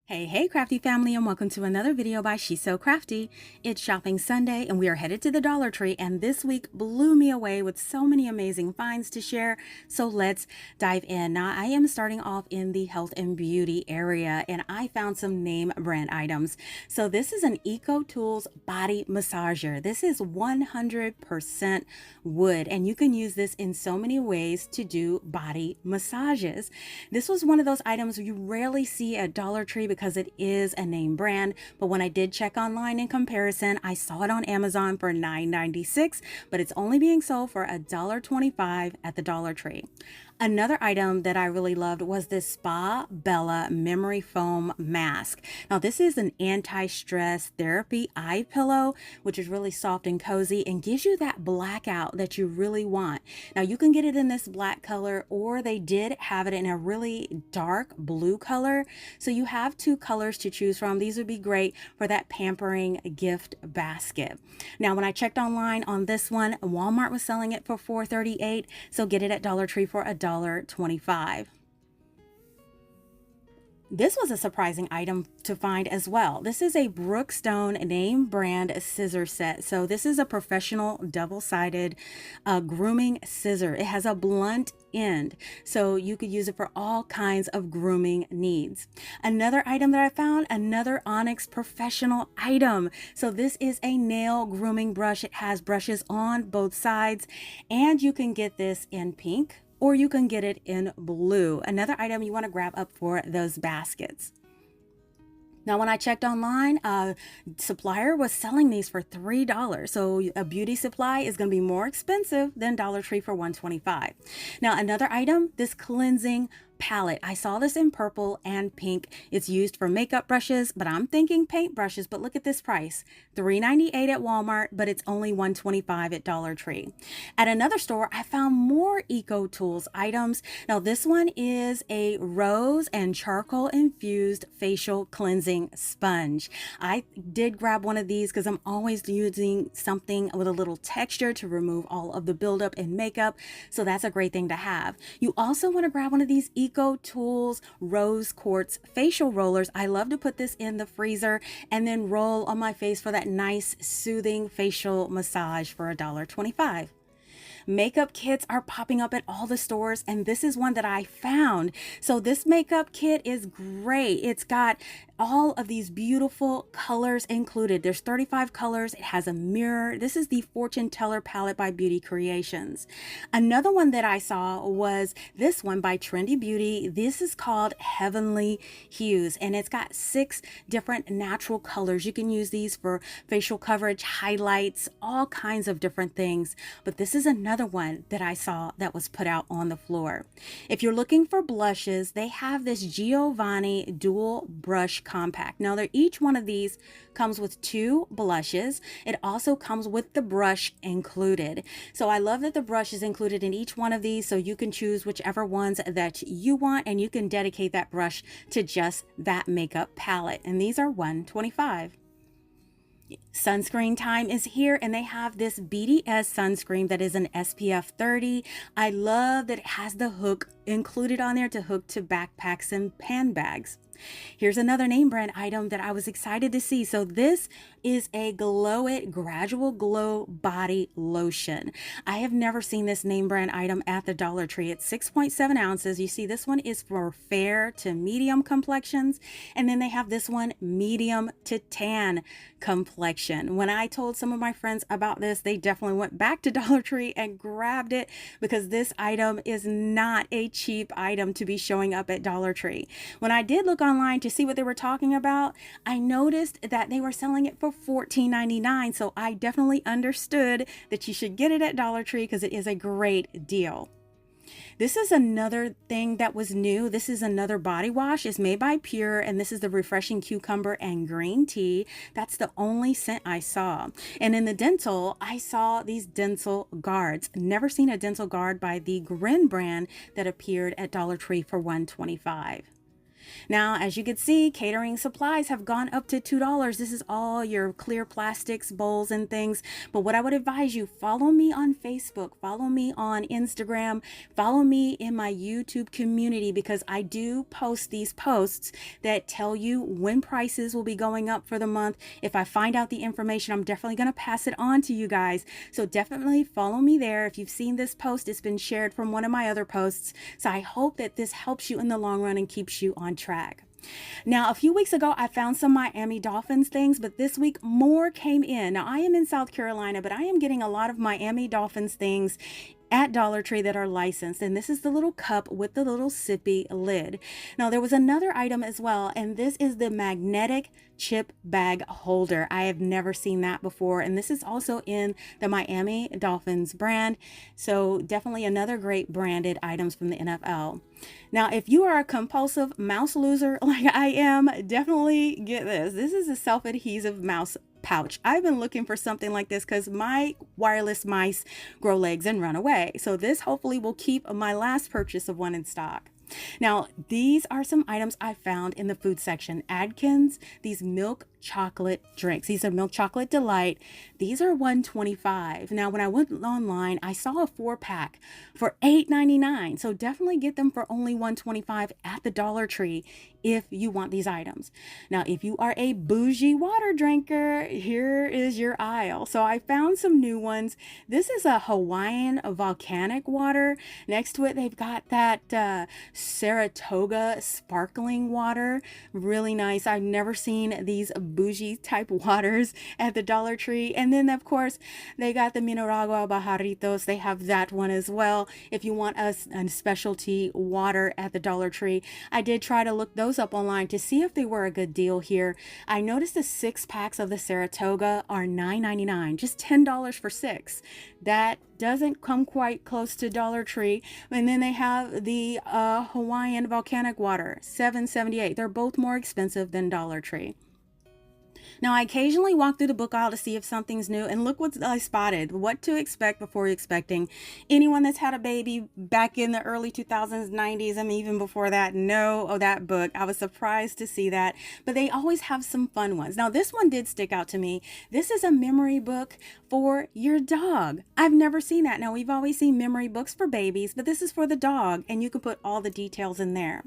Hey, CraftDee family, and welcome to another video by She's So CraftDee. It's Shopping Sunday, and we are headed to the Dollar Tree, and this week blew me away with so many amazing finds to share, so let's dive in. Now, I am starting off in the health and beauty area, and I found some name brand items. So this is an Eco Tools body massager. This is 100% wood, and you can use this in so many ways to do body massages. This was one of those items you rarely see at Dollar Tree because it is a name brand, but when I did check online in comparison, I saw it on Amazon for $9.96, but it's only being sold for $1.25 at the Dollar Tree. Another item that I really loved was this Spa Bella memory foam mask. Now this is an anti-stress therapy eye pillow, which is really soft and cozy and gives you that blackout that you really want. Now you can get it in this black color, or they did have it in a really dark blue color. So you have two colors to choose from. These would be great for that pampering gift basket. Now when I checked online on this one, Walmart was selling it for $4.38. So get it at Dollar Tree for $1.25. This was a surprising item to find as well. This is a Brookstone name brand scissor set. So this is a professional double-sided grooming scissor. It has a blunt end, so you could use it for all kinds of grooming needs. Another item that I found, another Onyx professional item. So this is a nail grooming brush. It has brushes on both sides, and you can get this in pink, or you can get it in blue. Another item you want to grab up for those baskets. Now, when I checked online, Supplier was selling these for $3. So a beauty supply is going to be more expensive than Dollar Tree for $1.25. Now, another item, this cleansing palette. I saw this in purple and pink. It's used for makeup brushes, but I'm thinking paint brushes. But look at this price, $3.98 at Walmart, but it's only $1.25 at Dollar Tree. At another store, I found more Eco Tools items. Now this one is a rose and charcoal infused facial cleansing sponge. I did grab one of these because I'm always using something with a little texture to remove all of the buildup in makeup. So that's a great thing to have. You also want to grab one of these Eco Tools rose quartz facial rollers. I love to put this in the freezer and then roll on my face for that nice soothing facial massage for $1.25. Makeup kits are popping up at all the stores, and this is one that I found. So this makeup kit is great. It's got all of these beautiful colors included. There's 35 colors. It has a mirror. This is the Fortune Teller palette by Beauty Creations. Another one that I saw was this one by Trendy Beauty. This is called Heavenly Hues, and it's got 6 different natural colors. You can use these for facial coverage, highlights, all kinds of different things. But this is another one that I saw that was put out on the floor. If you're looking for blushes, they have this Giovanni dual brush compact. Now each one of these comes with 2 blushes. It also comes with the brush included. So I love that the brush is included in each one of these, so you can choose whichever ones that you want, and you can dedicate that brush to just that makeup palette. And these are $1.25. Sunscreen time is here, and they have this Beaded sunscreen that is an SPF 30. I love that it has the hook included on there to hook to backpacks and handbags. Here's another name brand item that I was excited to see. So this is a Glow It Gradual Glow Body Lotion. I have never seen this name brand item at the Dollar Tree. It's 6.7 ounces. You see, this one is for fair to medium complexions. And then they have this one, medium to tan complexion. When I told some of my friends about this, they definitely went back to Dollar Tree and grabbed it, because this item is not a cheap item to be showing up at Dollar Tree. When I did look online to see what they were talking about, I noticed that they were selling it for $14.99. So I definitely understood that you should get it at Dollar Tree because it is a great deal. This is another thing that was new. This is another body wash. It's made by Pure, and this is the Refreshing Cucumber and Green Tea. That's the only scent I saw. And in the dental, I saw these dental guards. Never seen a dental guard by the Grin brand that appeared at Dollar Tree for $1.25. Now, as you can see, catering supplies have gone up to $2. This is all your clear plastics, bowls, and things. But what I would advise you, follow me on Facebook, follow me on Instagram, follow me in my YouTube community, because I do post these posts that tell you when prices will be going up for the month. If I find out the information, I'm definitely going to pass it on to you guys. So definitely follow me there. If you've seen this post, it's been shared from one of my other posts. So I hope that this helps you in the long run and keeps you on track. Now, a few weeks ago, I found some Miami Dolphins things, but this week more came in. Now, I am in South Carolina, but I am getting a lot of Miami Dolphins things at Dollar Tree that are licensed, and this is the little cup with the little sippy lid. Now, there was another item as well, and this is the magnetic chip bag holder. I have never seen that before, and this is also in the Miami Dolphins brand. So definitely another great branded items from the NFL. Now, if you are a compulsive mouse loser like I am, definitely get this. This is a self-adhesive mouse pouch. I've been looking for something like this because my wireless mice grow legs and run away. So this hopefully will keep my last purchase of one in stock. Now, these are some items I found in the food section. Adkins, these milk chocolate drinks. These are milk chocolate delight. These are $1.25. Now, when I went online, I saw a 4-pack for $8.99. So definitely get them for only $1.25 at the Dollar Tree if you want these items. Now, if you are a bougie water drinker, here is your aisle. So I found some new ones. This is a Hawaiian volcanic water. Next to it, they've got that Saratoga sparkling water. Really nice. I've never seen these bougie type waters at the Dollar Tree. And then of course they got the Mineragua Bajaritos. They have that one as well. If you want a specialty water at the Dollar Tree, I did try to look those up online to see if they were a good deal here. I noticed the 6-packs of the Saratoga are $9.99, just $10 for 6. That doesn't come quite close to Dollar Tree. And then they have the Hawaiian volcanic water, $7.78. They're both more expensive than Dollar Tree. Now, I occasionally walk through the book aisle to see if something's new, and look what I spotted. What to expect before you're expecting. Anyone that's had a baby back in the early 2000s, 90s, and even before that, know that book. I was surprised to see that, but they always have some fun ones. Now, this one did stick out to me. This is a memory book for your dog. I've never seen that. Now, we've always seen memory books for babies, but this is for the dog, and you can put all the details in there.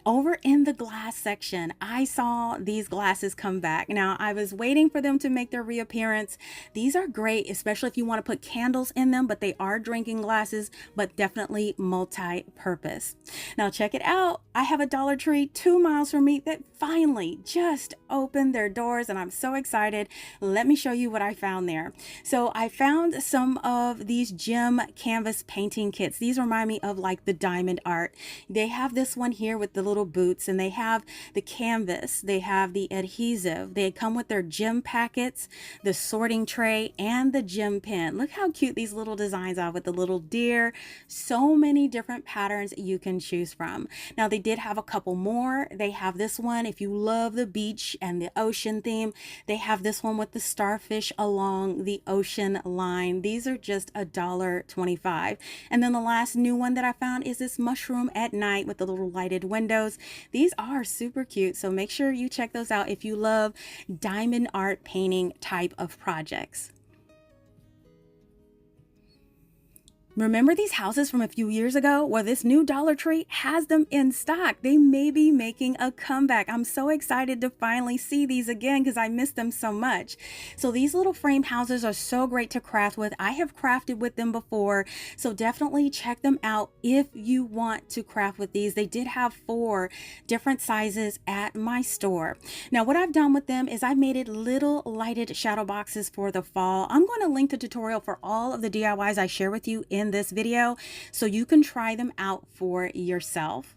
Over in the glass section, I saw these glasses come back. Now, I was waiting for them to make their reappearance. These are great, especially if you want to put candles in them, but they are drinking glasses, but definitely multi-purpose. Now, check it out. I have a Dollar Tree 2 miles from me that finally just opened their doors, and I'm so excited. Let me show you what I found there. So I found some of these gem canvas painting kits. These remind me of like the diamond art. They have this one here with the little boots, and they have the canvas, they have the adhesive, they come with their gem packets, the sorting tray, and the gem pen. Look how cute these little designs are with the little deer. So many different patterns you can choose from. Now, they did have a couple more. They have this one if you love the beach and the ocean theme. They have this one with the starfish along the ocean line. These are just $1.25. And then the last new one that I found is this mushroom at night with the little lighted windows. These are super cute, so make sure you check those out if you love diamond art painting type of projects. Remember these houses from a few years ago? Well, this new Dollar Tree has them in stock. They may be making a comeback. I'm so excited to finally see these again because I missed them so much. So these little frame houses are so great to craft with. I have crafted with them before, so definitely check them out if you want to craft with these. They did have 4 different sizes at my store. Now, what I've done with them is I made it little lighted shadow boxes for the fall. I'm going to link the tutorial for all of the DIYs I share with you in this video so you can try them out for yourself.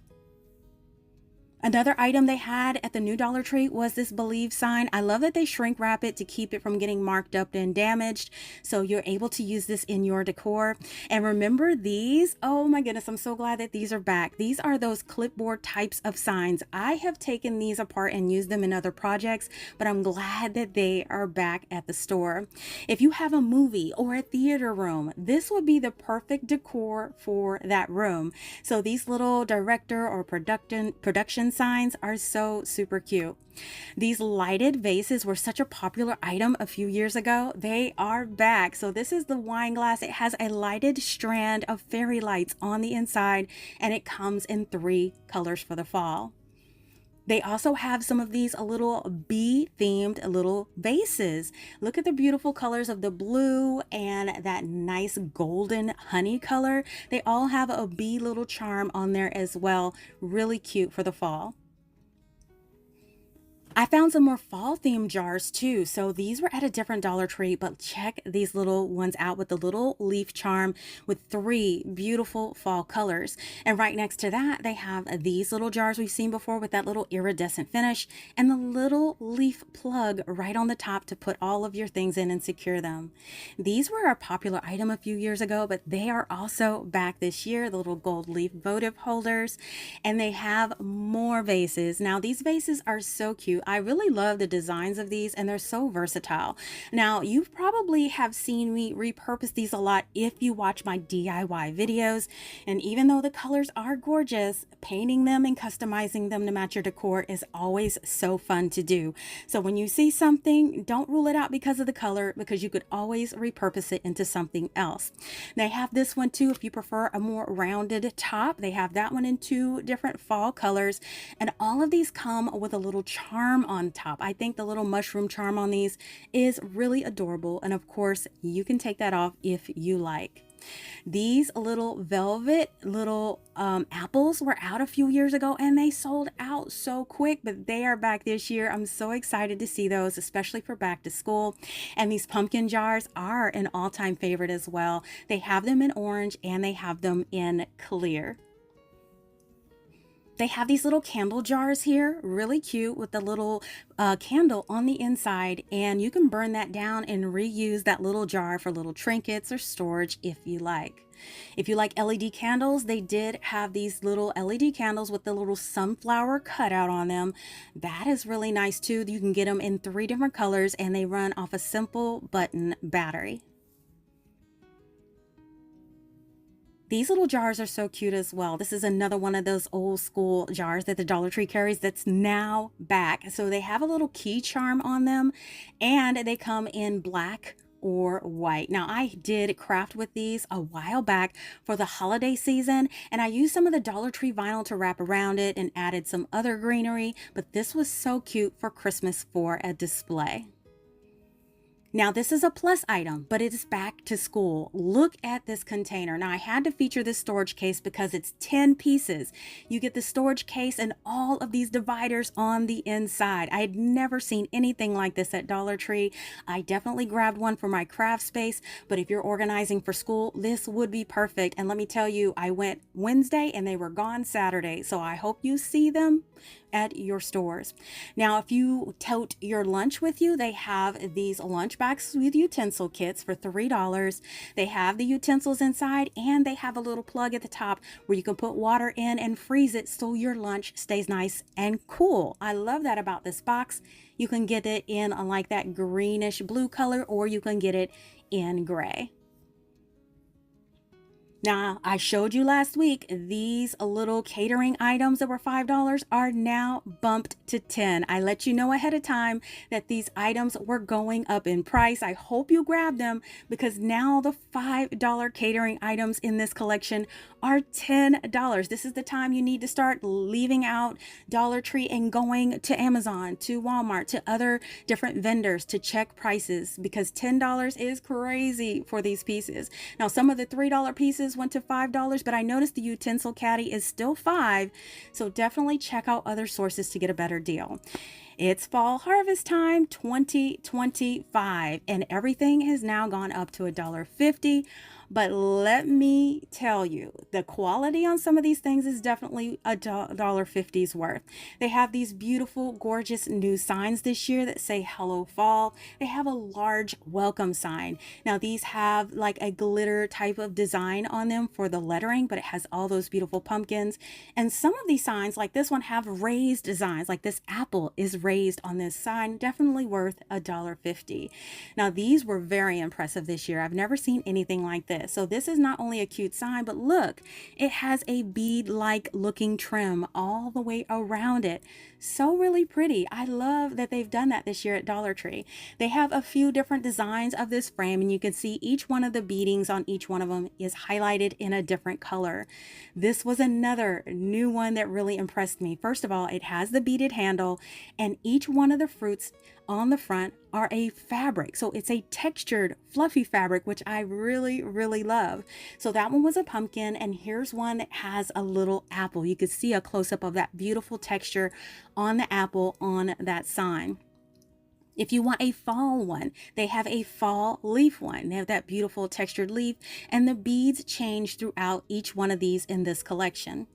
Another item they had at the new Dollar Tree was this Believe sign. I love that they shrink wrap it to keep it from getting marked up and damaged. So you're able to use this in your decor. And remember these? Oh my goodness, I'm so glad that these are back. These are those clipboard types of signs. I have taken these apart and used them in other projects, but I'm glad that they are back at the store. If you have a movie or a theater room, this would be the perfect decor for that room. So these little director or production signs are so super cute. These lighted vases were such a popular item a few years ago. They are back. So this is the wine glass. It has a lighted strand of fairy lights on the inside, and it comes in 3 colors for the fall. They also have some of these little bee themed little vases. Look at the beautiful colors of the blue and that nice golden honey color. They all have a bee little charm on there as well. Really cute for the fall. I found some more fall themed jars too. So these were at a different Dollar Tree, but check these little ones out with the little leaf charm with 3 beautiful fall colors. And right next to that, they have these little jars we've seen before with that little iridescent finish and the little leaf plug right on the top to put all of your things in and secure them. These were a popular item a few years ago, but they are also back this year, the little gold leaf votive holders, and they have more vases. Now these vases are so cute. I really love the designs of these, and they're so versatile. Now, you probably have seen me repurpose these a lot if you watch my DIY videos. And even though the colors are gorgeous, painting them and customizing them to match your decor is always so fun to do. So when you see something, don't rule it out because of the color, because you could always repurpose it into something else. They have this one too if you prefer a more rounded top. They have that one in 2 different fall colors, and all of these come with a little charm on top. I think the little mushroom charm on these is really adorable, and of course you can take that off if you like. These little velvet little apples were out a few years ago and they sold out so quick, but they are back this year. I'm so excited to see those, especially for back to school. And these pumpkin jars are an all-time favorite as well. They have them in orange and they have them in clear. They have these little candle jars here, really cute, with the little candle on the inside, and you can burn that down and reuse that little jar for little trinkets or storage if you like. If you like LED candles, they did have these little LED candles with the little sunflower cutout on them. That is really nice too. You can get them in 3 different colors, and they run off a simple button battery. These little jars are so cute as well. This is another one of those old school jars that the Dollar Tree carries that's now back. So they have a little key charm on them, and they come in black or white. Now I did craft with these a while back for the holiday season, and I used some of the Dollar Tree vinyl to wrap around it and added some other greenery, but this was so cute for Christmas for a display. Now this is a plus item, but it is back to school. Look at this container. Now I had to feature this storage case because it's 10 pieces. You get the storage case and all of these dividers on the inside. I had never seen anything like this at Dollar Tree. I definitely grabbed one for my craft space, but if you're organizing for school, this would be perfect. And let me tell you, I went Wednesday and they were gone Saturday. So I hope you see them at your stores. Now, if you tote your lunch with you, they have these lunch bags with utensil kits for $3. They have the utensils inside, and they have a little plug at the top where you can put water in and freeze it so your lunch stays nice and cool. I love that about this box. You can get it in like that greenish blue color, or you can get it in gray. Now, I showed you last week, these little catering items that were $5 are now bumped to $10. I let you know ahead of time that these items were going up in price. I hope you grab them because now the $5 catering items in this collection are $10. This is the time you need to start leaving out Dollar Tree and going to Amazon, to Walmart, to other different vendors to check prices, because $10 is crazy for these pieces. Now, some of the $3 pieces went to $5, but I noticed the utensil caddy is still $5, so definitely check out other sources to get a better deal. It's fall harvest time 2025, and everything has now gone up to $1.50. But let me tell you, the quality on some of these things is definitely $1.50's worth. They have these beautiful, gorgeous new signs this year that say Hello Fall. They have a large welcome sign. Now these have like a glitter type of design on them for the lettering, but it has all those beautiful pumpkins. And some of these signs, like this one, have raised designs. Like this apple is raised on this sign. Definitely worth $1.50. Now these were very impressive this year. I've never seen anything like this. So this is not only a cute sign, but look, it has a bead-like looking trim all the way around it. So really pretty. I love that they've done that this year at Dollar Tree. They have a few different designs of this frame, and you can see each one of the beadings on each one of them is highlighted in a different color. This was another new one that really impressed me. First of all, it has the beaded handle, and each one of the fruits on the front are a fabric. So it's a textured, fluffy fabric, which I really love. So that one was a pumpkin, and here's one that has a little apple. You could see a close-up of that beautiful texture on the apple on that sign. If you want a fall one, they have a fall leaf one. They have that beautiful textured leaf, and the beads change throughout each one of these in this collection.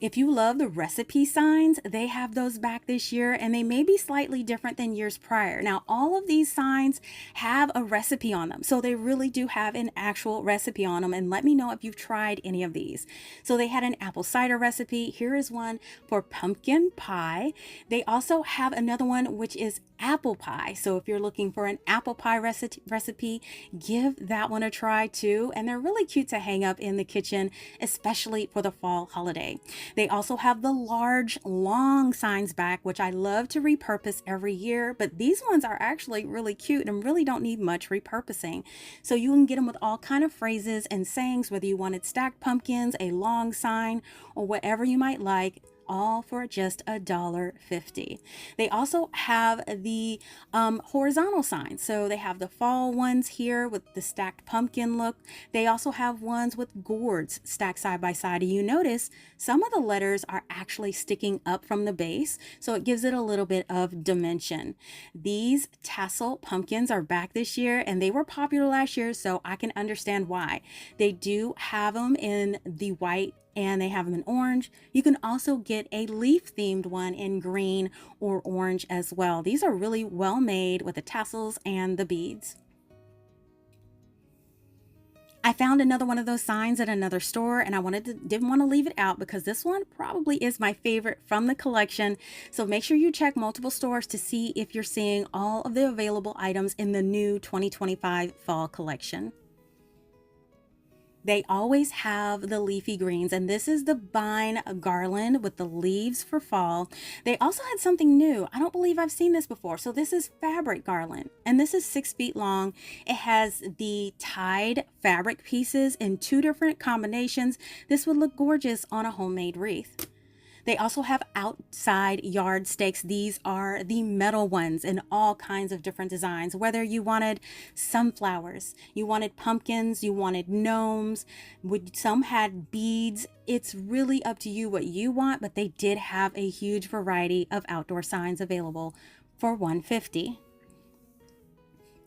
If you love the recipe signs, they have those back this year, and they may be slightly different than years prior. Now, all of these signs have a recipe on them, so they really do have an actual recipe on them, and let me know if you've tried any of these. So they had an apple cider recipe. Here is one for pumpkin pie. They also have another one which is apple pie. So if you're looking for an apple pie recipe, give that one a try too, and they're really cute to hang up in the kitchen, especially for the fall holiday. They also have the large, long signs back, which I love to repurpose every year, but these ones are actually really cute and really don't need much repurposing. So you can get them with all kind of phrases and sayings, whether you wanted stacked pumpkins, a long sign, or whatever you might like, all for just $1.50. They also have the horizontal signs. So they have the fall ones here with the stacked pumpkin look. They also have ones with gourds stacked side by side. And you notice some of the letters are actually sticking up from the base, so it gives it a little bit of dimension. These tassel pumpkins are back this year, and they were popular last year, so I can understand why. They do have them in the white, and they have them in orange. You can also get a leaf themed one in green or orange as well. These are really well made with the tassels and the beads. I found another one of those signs at another store, and didn't want to leave it out because this one probably is my favorite from the collection. So make sure you check multiple stores to see if you're seeing all of the available items in the new 2025 fall collection. They always have the leafy greens, and this is the vine garland with the leaves for fall. They also had something new. I don't believe I've seen this before. So this is fabric garland, and this is 6 feet long. It has the tied fabric pieces in 2 different combinations. This would look gorgeous on a homemade wreath. They also have outside yard stakes. These are the metal ones in all kinds of different designs. Whether you wanted sunflowers, you wanted pumpkins, you wanted gnomes, some had beads. It's really up to you what you want, but they did have a huge variety of outdoor signs available for $1.50.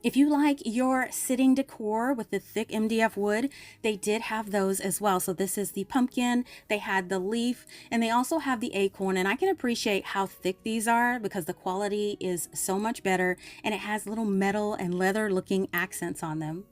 If you like your sitting decor with the thick MDF wood, they did have those as well. So this is the pumpkin, they had the leaf, and they also have the acorn. And I can appreciate how thick these are because the quality is so much better, and it has little metal and leather looking accents on them.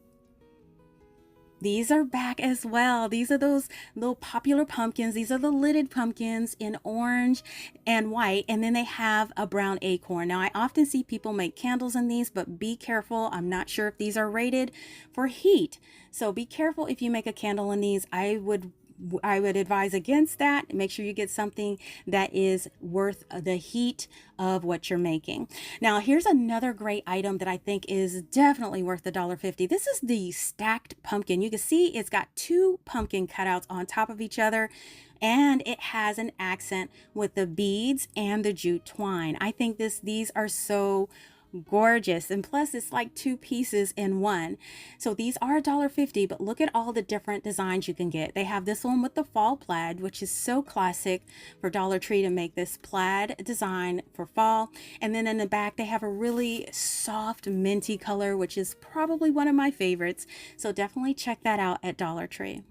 These are back as well. These are those little popular pumpkins. These are the lidded pumpkins in orange and white, and then they have a brown acorn. Now, I often see people make candles in these, but be careful. I'm not sure if these are rated for heat. So be careful if you make a candle in these. I would advise against that. Make sure you get something that is worth the heat of what you're making. Now, here's another great item that I think is definitely worth $1.50. This is the stacked pumpkin. You can see it's got 2 pumpkin cutouts on top of each other, and it has an accent with the beads and the jute twine. I think these are so gorgeous, and plus it's like 2 pieces in one. So these are $1.50, but look at all the different designs you can get. They have this one with the fall plaid, which is so classic for Dollar Tree to make this plaid design for fall. And then in the back they have a really soft minty color, which is probably one of my favorites, so definitely check that out at Dollar Tree.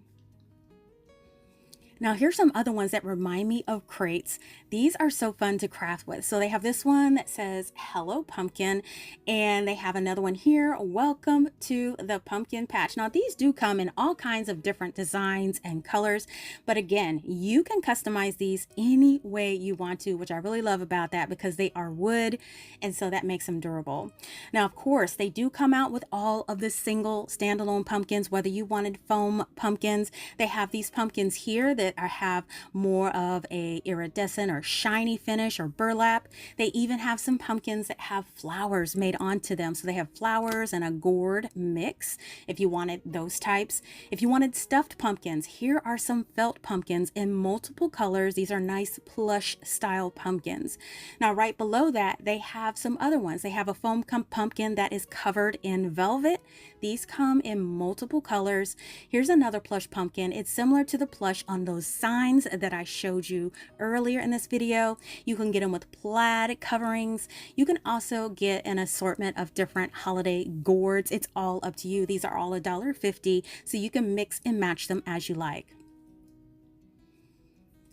Now here's some other ones that remind me of crates. These are so fun to craft with. So they have this one that says Hello Pumpkin, and they have another one here, Welcome to the Pumpkin Patch. Now these do come in all kinds of different designs and colors, but again, you can customize these any way you want to, which I really love about that because they are wood, and so that makes them durable. Now of course, they do come out with all of the single standalone pumpkins, whether you wanted foam pumpkins. They have these pumpkins here that have more of a iridescent or shiny finish or burlap. They even have some pumpkins that have flowers made onto them. So they have flowers and a gourd mix if you wanted those types. If you wanted stuffed pumpkins, here are some felt pumpkins in multiple colors. These are nice plush style pumpkins. Now right below that, they have some other ones. They have a foam pumpkin that is covered in velvet. These come in multiple colors. Here's another plush pumpkin. It's similar to the plush on those signs that I showed you earlier in this video. You can get them with plaid coverings. You can also get an assortment of different holiday gourds. It's all up to you. These are all $1.50, so you can mix and match them as you like.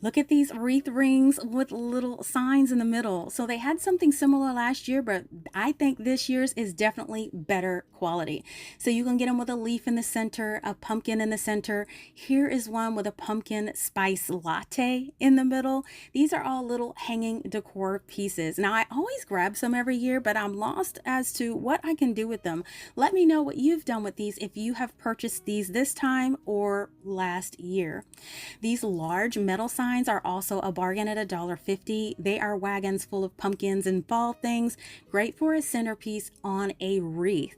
Look at these wreath rings with little signs in the middle. So they had something similar last year, but I think this year's is definitely better quality. So you can get them with a leaf in the center, a pumpkin in the center. Here is one with a pumpkin spice latte in the middle. These are all little hanging decor pieces. Now I always grab some every year, but I'm lost as to what I can do with them. Let me know what you've done with these if you have purchased these this time or last year. These large metal signs are also a bargain at $1.50. They are wagons full of pumpkins and fall things, great for a centerpiece on a wreath.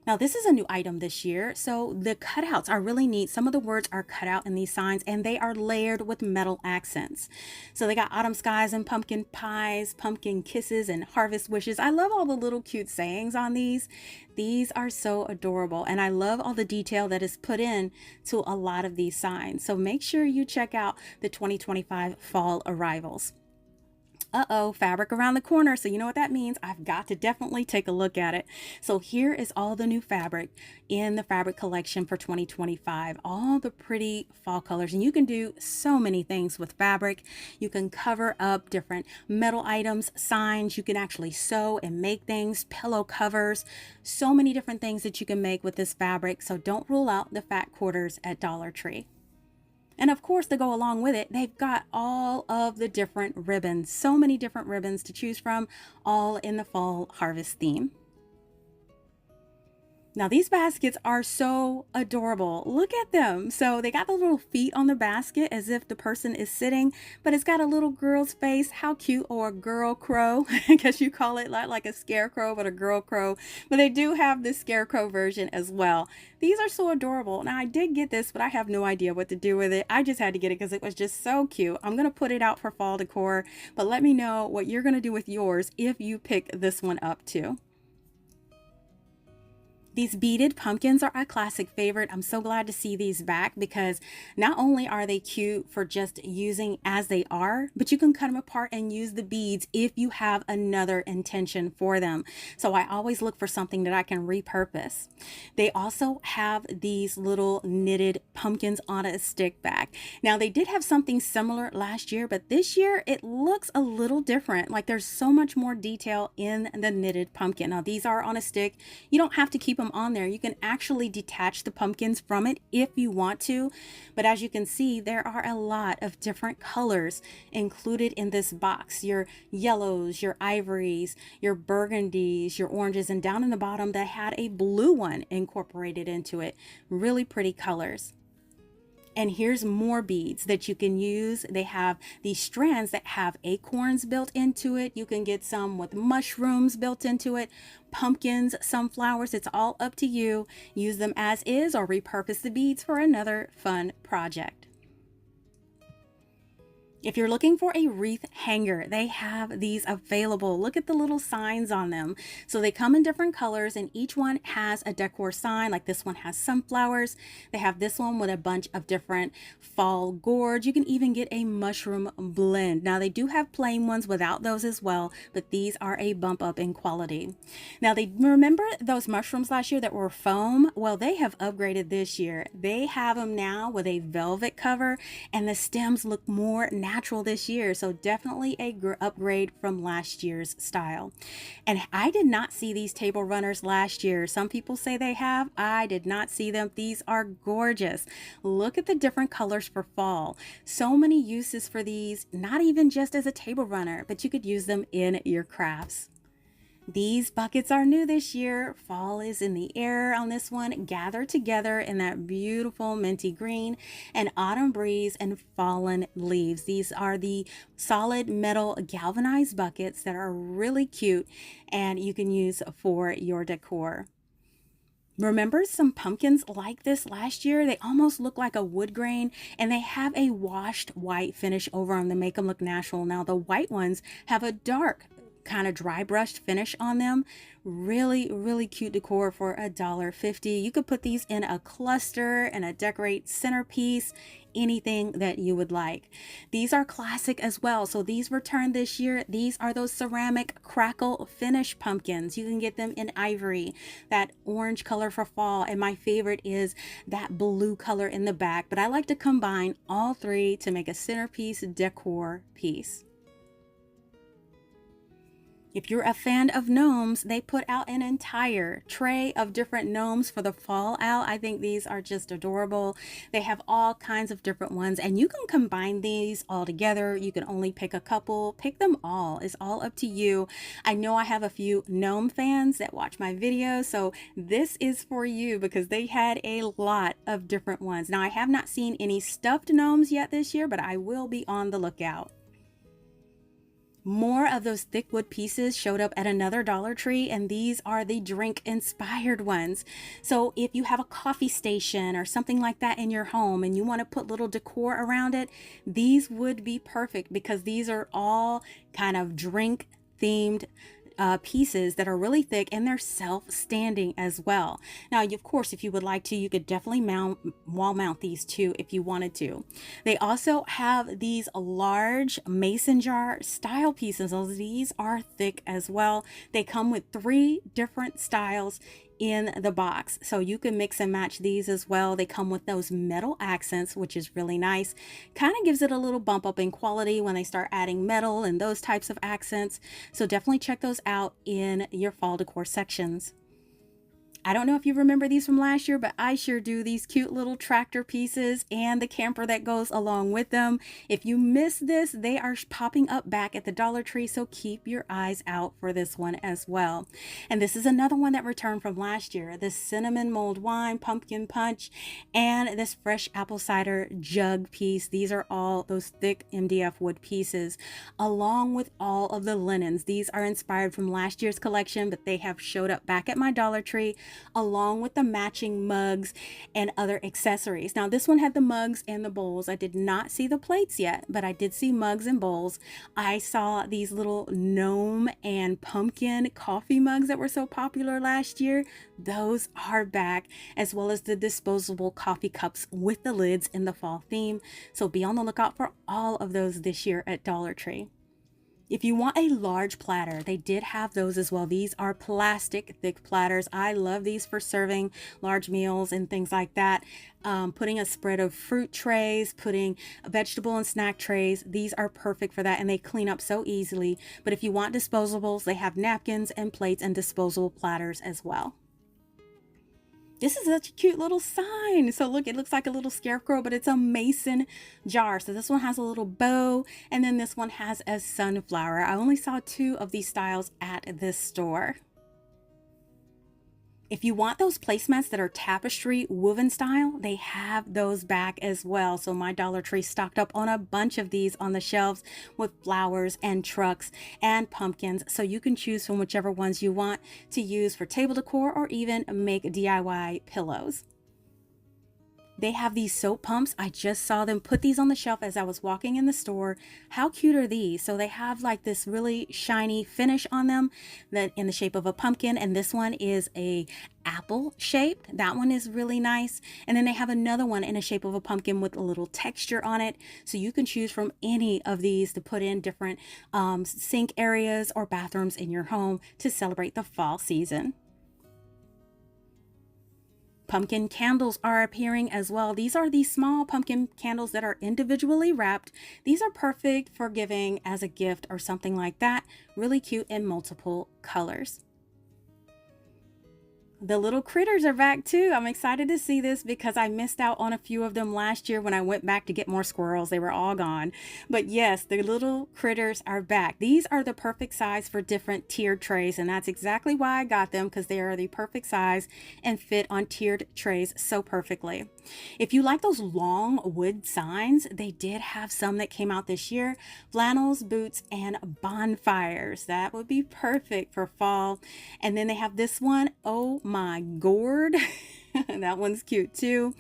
Now this is a new item this year, so the cutouts are really neat. Some of the words are cut out in these signs and they are layered with metal accents. So they got autumn skies and pumpkin pies, pumpkin kisses and harvest wishes. I love all the little cute sayings on these. These are so adorable, and I love all the detail that is put in to a lot of these signs. So make sure you check out the 2025 fall arrivals. Uh-oh, fabric around the corner. So you know what that means. I've got to definitely take a look at it. So here is all the new fabric in the fabric collection for 2025. All the pretty fall colors. And you can do so many things with fabric. You can cover up different metal items, signs. You can actually sew and make things, pillow covers. So many different things that you can make with this fabric. So don't rule out the fat quarters at Dollar Tree. And of course, to go along with it, they've got all of the different ribbons, so many different ribbons to choose from, all in the fall harvest theme. Now these baskets are so adorable. Look at them. So they got the little feet on the basket as if the person is sitting, but it's got a little girl's face. How cute. Or a girl crow. I guess you call it like a scarecrow, but a girl crow. But they do have this scarecrow version as well. These are so adorable. Now I did get this, but I have no idea what to do with it. I just had to get it because it was just so cute. I'm going to put it out for fall decor, but let me know what you're going to do with yours if you pick this one up too. These beaded pumpkins are a classic favorite. I'm so glad to see these back because not only are they cute for just using as they are, but you can cut them apart and use the beads if you have another intention for them. So I always look for something that I can repurpose. They also have these little knitted pumpkins on a stick back. Now they did have something similar last year, but this year it looks a little different. Like there's so much more detail in the knitted pumpkin. Now these are on a stick. You don't have to keep them on there. You can actually detach the pumpkins from it if you want to, but as you can see, there are a lot of different colors included in this box. Your yellows, your ivories, your burgundies, your oranges, and down in the bottom they had a blue one incorporated into it. Really pretty colors. And here's more beads that you can use. They have these strands that have acorns built into it. You can get some with mushrooms built into it, pumpkins, sunflowers. It's all up to you. Use them as is or repurpose the beads for another fun project. If you're looking for a wreath hanger, they have these available. Look at the little signs on them. So they come in different colors and each one has a decor sign. Like this one has sunflowers. They have this one with a bunch of different fall gourds. You can even get a mushroom blend. Now they do have plain ones without those as well, but these are a bump up in quality. Now they remember those mushrooms last year that were foam? Well, they have upgraded this year. They have them now with a velvet cover and the stems look more natural this year, so definitely a upgrade from last year's style. And I did not see these table runners last year. Some people say they have. I did not see them. These are gorgeous. Look at the different colors for fall. So many uses for these, not even just as a table runner, but you could use them in your crafts. These buckets are new this year. Fall is in the air on this one. Gather together in that beautiful minty green and autumn breeze and fallen leaves. These are the solid metal galvanized buckets that are really cute and you can use for your decor. Remember some pumpkins like this last year? They almost look like a wood grain and they have a washed white finish over them to make them look natural. Now the white ones have a dark kind of dry brushed finish on them. Really cute decor for $1.50. You could put these in a cluster and a decorate centerpiece, anything that you would like. These are classic as well, so these returned this year. These are those ceramic crackle finish pumpkins. You can get them in ivory, that orange color for fall, and my favorite is that blue color in the back, but I like to combine all three to make a centerpiece decor piece. If you're a fan of gnomes, they put out an entire tray of different gnomes for the fall out. I think these are just adorable. They have all kinds of different ones and you can combine these all together. You can only pick a couple, pick them all. It's all up to you. I know I have a few gnome fans that watch my videos, so this is for you because they had a lot of different ones. Now I have not seen any stuffed gnomes yet this year, but I will be on the lookout. More of those thick wood pieces showed up at another Dollar Tree, and these are the drink inspired ones. So if you have a coffee station or something like that in your home and you want to put little decor around it, these would be perfect because these are all kind of drink themed pieces that are really thick and they're self-standing as well. Now, of course, if you would like to, you could definitely wall mount these too if you wanted to. They also have these large mason jar style pieces. These are thick as well. They come with 3 different styles in the box, so you can mix and match these as well. They come with those metal accents, which is really nice. Kind of gives it a little bump up in quality when they start adding metal and those types of accents, so definitely check those out in your fall decor sections. I don't know if you remember these from last year, but I sure do. These cute little tractor pieces and the camper that goes along with them. If you missed this, they are popping up back at the Dollar Tree, so keep your eyes out for this one as well. And this is another one that returned from last year. This cinnamon mulled wine, pumpkin punch, and this fresh apple cider jug piece. These are all those thick MDF wood pieces, along with all of the linens. These are inspired from last year's collection, but they have showed up back at my Dollar Tree, along with the matching mugs and other accessories. Now this one had the mugs and the bowls. I did not see the plates yet, but I did see mugs and bowls. I saw these little gnome and pumpkin coffee mugs that were so popular last year. Those are back, as well as the disposable coffee cups with the lids in the fall theme. So be on the lookout for all of those this year at Dollar Tree. If you want a large platter, they did have those as well. These are plastic thick platters. I love these for serving large meals and things like that. Putting a spread of fruit trays, putting vegetable and snack trays. These are perfect for that and they clean up so easily. But if you want disposables, they have napkins and plates and disposable platters as well. This is such a cute little sign. So look, it looks like a little scarecrow, but it's a mason jar. So this one has a little bow, and then this one has a sunflower. I only saw 2 of these styles at this store. If you want those placemats that are tapestry woven style, they have those back as well. So my Dollar Tree stocked up on a bunch of these on the shelves with flowers and trucks and pumpkins. So you can choose from whichever ones you want to use for table decor or even make DIY pillows. They have these soap pumps. I just saw them put these on the shelf as I was walking in the store. How cute are these? So they have like this really shiny finish on them that in the shape of a pumpkin. And this one is a apple shaped. That one is really nice. And then they have another one in a shape of a pumpkin with a little texture on it. So you can choose from any of these to put in different sink areas or bathrooms in your home to celebrate the fall season. Pumpkin candles are appearing as well. These are these small pumpkin candles that are individually wrapped. These are perfect for giving as a gift or something like that. Really cute in multiple colors. The little critters are back too. I'm excited to see this because I missed out on a few of them last year when I went back to get more squirrels. They were all gone. But yes, the little critters are back. These are the perfect size for different tiered trays, and that's exactly why I got them, because they are the perfect size and fit on tiered trays so perfectly. If you like those long wood signs, they did have some that came out this year. Flannels, boots, and bonfires. That would be perfect for fall. And then they have this one. Oh my gourd. That one's cute too.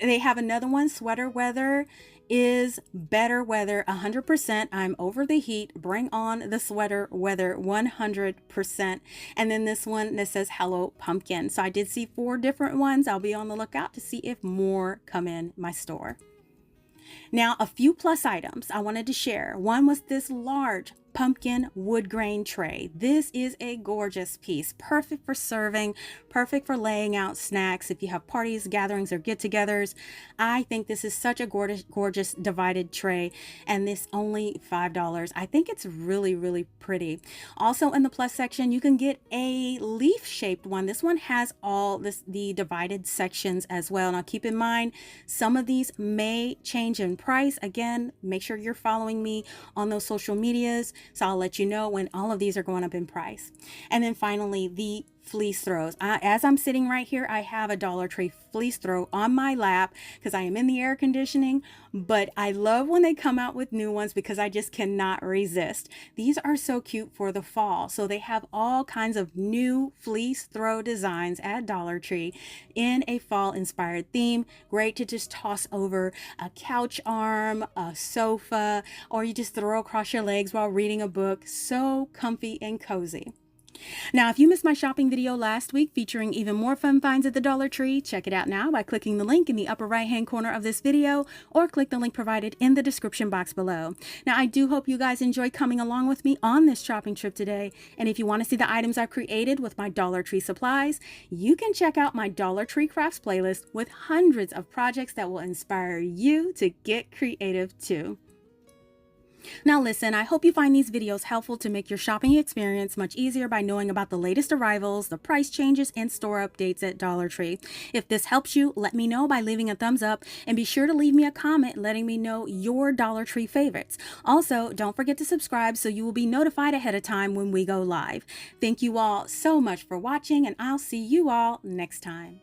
They have another one. Sweater weather is better weather 100%. I'm over the heat. Bring on the sweater weather 100%. And then this one that says hello pumpkin. So I did see 4 different ones. I'll be on the lookout to see if more come in my store. Now, a few plus items I wanted to share. One was this large pumpkin wood grain tray. This is a gorgeous piece, perfect for serving, perfect for laying out snacks if you have parties, gatherings, or get-togethers. I think this is such a gorgeous divided tray, and this only $5. I think it's really, really pretty. Also in the plus section, you can get a leaf-shaped one. This one has all the divided sections as well. Now keep in mind, some of these may change in price. Again, make sure you're following me on those social medias, so I'll let you know when all of these are going up in price. And then finally, the fleece throws. As I'm sitting right here, I have a Dollar Tree fleece throw on my lap because I am in the air conditioning, but I love when they come out with new ones because I just cannot resist. These are so cute for the fall. So they have all kinds of new fleece throw designs at Dollar Tree in a fall inspired theme. Great to just toss over a couch arm, a sofa, or you just throw across your legs while reading a book. So comfy and cozy. Now, if you missed my shopping video last week featuring even more fun finds at the Dollar Tree, check it out now by clicking the link in the upper right-hand corner of this video, or click the link provided in the description box below. Now, I do hope you guys enjoy coming along with me on this shopping trip today. And if you want to see the items I've created with my Dollar Tree supplies, you can check out my Dollar Tree Crafts playlist with hundreds of projects that will inspire you to get creative too. Now listen, I hope you find these videos helpful to make your shopping experience much easier by knowing about the latest arrivals, the price changes, and store updates at Dollar Tree. If this helps you, let me know by leaving a thumbs up, and be sure to leave me a comment letting me know your Dollar Tree favorites. Also, don't forget to subscribe so you will be notified ahead of time when we go live. Thank you all so much for watching, and I'll see you all next time.